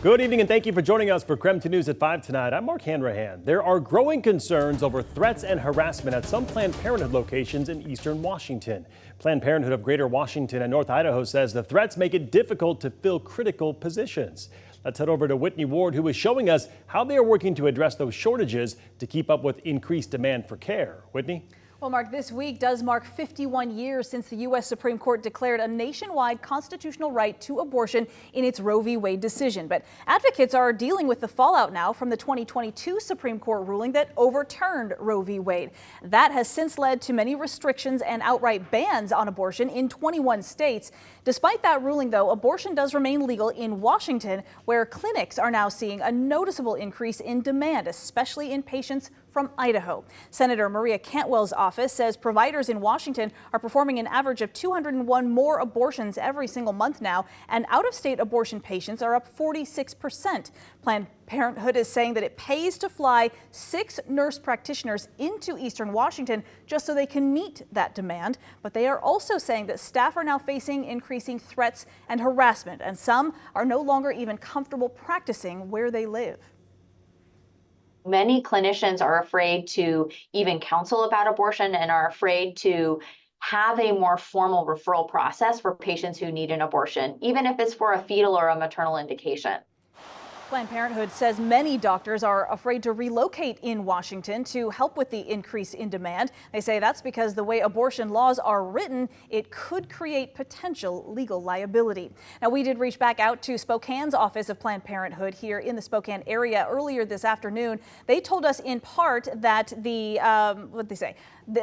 Good evening and thank you for joining us for KREM 2 News at 5 tonight. I'm Mark Hanrahan. There are growing concerns over threats and harassment at some Planned Parenthood locations in eastern Washington. Planned Parenthood of Greater Washington and North Idaho says the threats make it difficult to fill critical positions. Let's head over to Whitney Ward, who is showing us how they are working to address those shortages to keep up with increased demand for care. Whitney? Well, Mark, this week does mark 51 years since the U.S. Supreme Court declared a nationwide constitutional right to abortion in its Roe v. Wade decision. But advocates are dealing with the fallout now from the 2022 Supreme Court ruling that overturned Roe v. Wade. That has since led to many restrictions and outright bans on abortion in 21 states. Despite that ruling, though, abortion does remain legal in Washington, where clinics are now seeing a noticeable increase in demand, especially in patients from Idaho. Senator Maria Cantwell's office says providers in Washington are performing an average of 201 more abortions every single month now, and out-of-state abortion patients are up 46%. Planned Parenthood is saying that it pays to fly 6 nurse practitioners into eastern Washington just so they can meet that demand. But they are also saying that staff are now facing increasing threats and harassment, and some are no longer even comfortable practicing where they live. Many clinicians are afraid to even counsel about abortion and are afraid to have a more formal referral process for patients who need an abortion, even if it's for a fetal or a maternal indication. Planned Parenthood says many doctors are afraid to relocate in Washington to help with the increase in demand. They say that's because the way abortion laws are written, it could create potential legal liability. Now, we did reach back out to Spokane's office of Planned Parenthood here in the Spokane area earlier this afternoon. They told us in part that the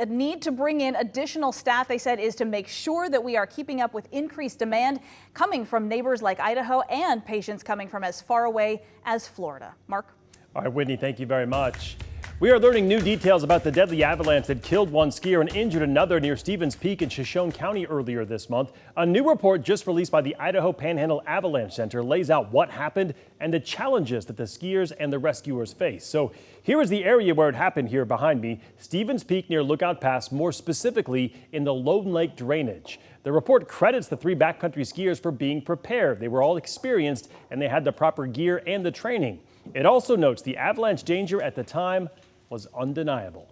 need to bring in additional staff, they said, is to make sure that we are keeping up with increased demand coming from neighbors like Idaho and patients coming from as far away as Florida. Mark? All right, Whitney, thank you very much. We are learning new details about the deadly avalanche that killed one skier and injured another near Stevens Peak in Shoshone County earlier this month. A new report just released by the Idaho Panhandle Avalanche Center lays out what happened and the challenges that the skiers and the rescuers face. So here is the area where it happened here behind me, Stevens Peak near Lookout Pass, more specifically in the Lone Lake drainage. The report credits the 3 backcountry skiers for being prepared. They were all experienced and they had the proper gear and the training. It also notes the avalanche danger at the time was undeniable.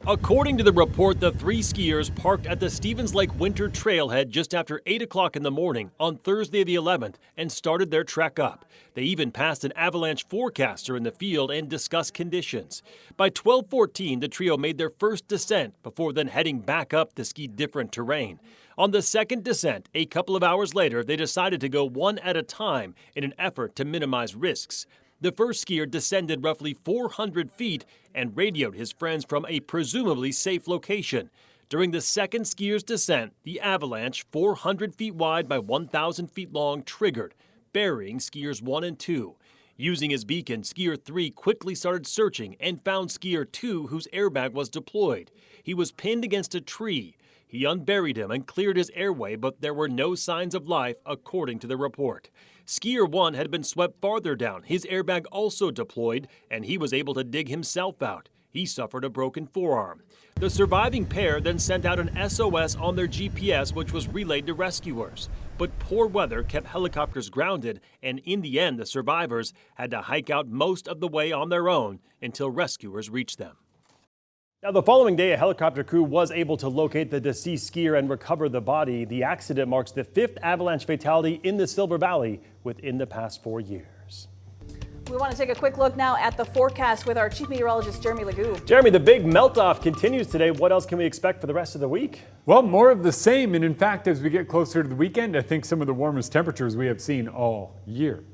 According to the report, the 3 skiers parked at the Stevens Lake Winter Trailhead just after 8 o'clock in the morning on Thursday the 11th and started their trek up. They even passed an avalanche forecaster in the field and discussed conditions. By 12:14, the trio made their first descent before then heading back up to ski different terrain. On the second descent, a couple of hours later, they decided to go one at a time in an effort to minimize risks. The first skier descended roughly 400 feet and radioed his friends from a presumably safe location. During the second skier's descent, the avalanche, 400 feet wide by 1,000 feet long, triggered, burying skiers 1 and 2. Using his beacon, skier 3 quickly started searching and found skier 2, whose airbag was deployed. He was pinned against a tree. He unburied him and cleared his airway, but there were no signs of life, according to the report. Skier 1 had been swept farther down, his airbag also deployed, and he was able to dig himself out. He suffered a broken forearm. The surviving pair then sent out an SOS on their GPS, which was relayed to rescuers. But poor weather kept helicopters grounded, and in the end, the survivors had to hike out most of the way on their own until rescuers reached them. Now, the following day, a helicopter crew was able to locate the deceased skier and recover the body. The accident marks the 5th avalanche fatality in the Silver Valley within the past 4 years. We want to take a quick look now at the forecast with our Chief Meteorologist, Jeremy Legoo. Jeremy, the big melt-off continues today. What else can we expect for the rest of the week? Well, more of the same. And in fact, as we get closer to the weekend, I think some of the warmest temperatures we have seen all year.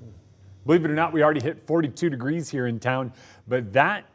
Believe it or not, we already hit 42 degrees here in town, but that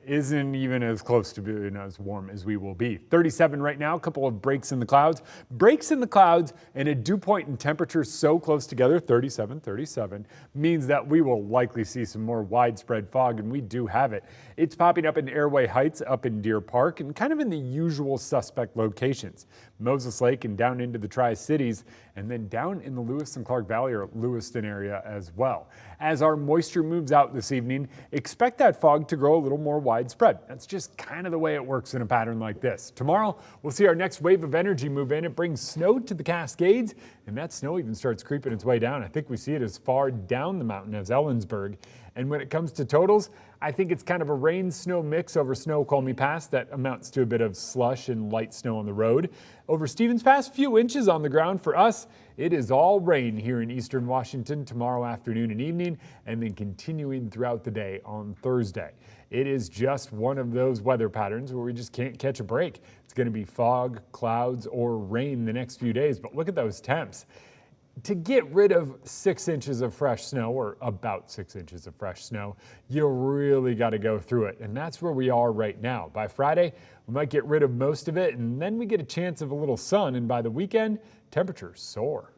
isn't even as close to being as warm as we will be. 37 right now, a couple of breaks in the clouds. Breaks in the clouds and a dew point in temperatures so close together, 37, means that we will likely see some more widespread fog, and we do have it. It's popping up in Airway Heights, up in Deer Park, and kind of in the usual suspect locations. Moses Lake and down into the Tri-Cities, and then down in the Lewis and Clark Valley or Lewiston area as well. As our moisture moves out this evening, expect that fog to grow a little more widespread widespread. That's just kind of the way it works in a pattern like this. Tomorrow, we'll see our next wave of energy move in. It brings snow to the Cascades, and that snow even starts creeping its way down. I think we see it as far down the mountain as Ellensburg. And when it comes to totals, I think it's kind of a rain-snow mix over Snoqualmie Pass that amounts to a bit of slush and light snow on the road. Over Stevens Pass, few inches on the ground. For us, it is all rain here in eastern Washington tomorrow afternoon and evening, and then continuing throughout the day on Thursday. It is just one of those weather patterns where we just can't catch a break. It's going to be fog, clouds, or rain the next few days, but look at those temps. To get rid of 6 inches of fresh snow, or about 6 inches of fresh snow, you really got to go through it. And that's where we are right now. By Friday, we might get rid of most of it, and then we get a chance of a little sun. And by the weekend, temperatures soar.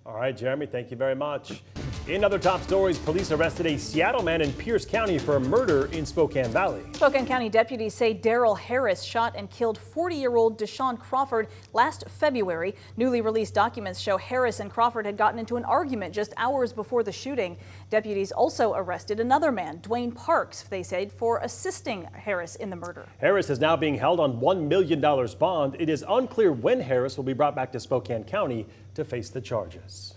All right, Jeremy, thank you very much. In other top stories, police arrested a Seattle man in Pierce County for a murder in Spokane Valley. Spokane County deputies say Daryl Harris shot and killed 40-year-old Deshaun Crawford last February. Newly released documents show Harris and Crawford had gotten into an argument just hours before the shooting. Deputies also arrested another man, Dwayne Parks, they said, for assisting Harris in the murder. Harris is now being held on $1 million bond. It is unclear when Harris will be brought back to Spokane County to face the charges.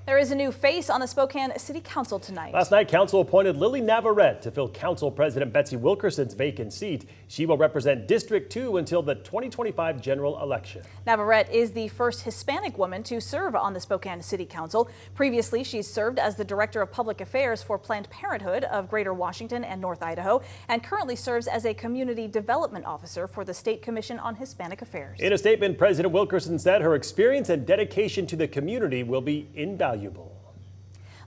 There is a new face on the Spokane City Council tonight. Last night, Council appointed Lily Navarrete to fill Council President Betsy Wilkerson's vacant seat. She will represent District 2 until the 2025 general election. Navarrete is the first Hispanic woman to serve on the Spokane City Council. Previously, she's served as the Director of Public Affairs for Planned Parenthood of Greater Washington and North Idaho, and currently serves as a Community Development Officer for the State Commission on Hispanic Affairs. In a statement, President Wilkerson said her experience and dedication to the community will be invaluable.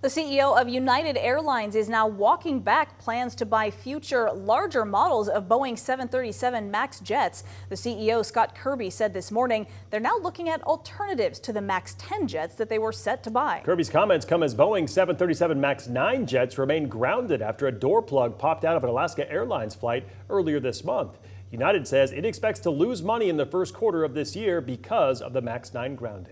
The CEO of United Airlines is now walking back plans to buy future larger models of Boeing 737 MAX jets. The CEO, Scott Kirby, said this morning they're now looking at alternatives to the MAX 10 jets that they were set to buy. Kirby's comments come as Boeing 737 MAX 9 jets remain grounded after a door plug popped out of an Alaska Airlines flight earlier this month. United says it expects to lose money in the first quarter of this year because of the MAX 9 grounding.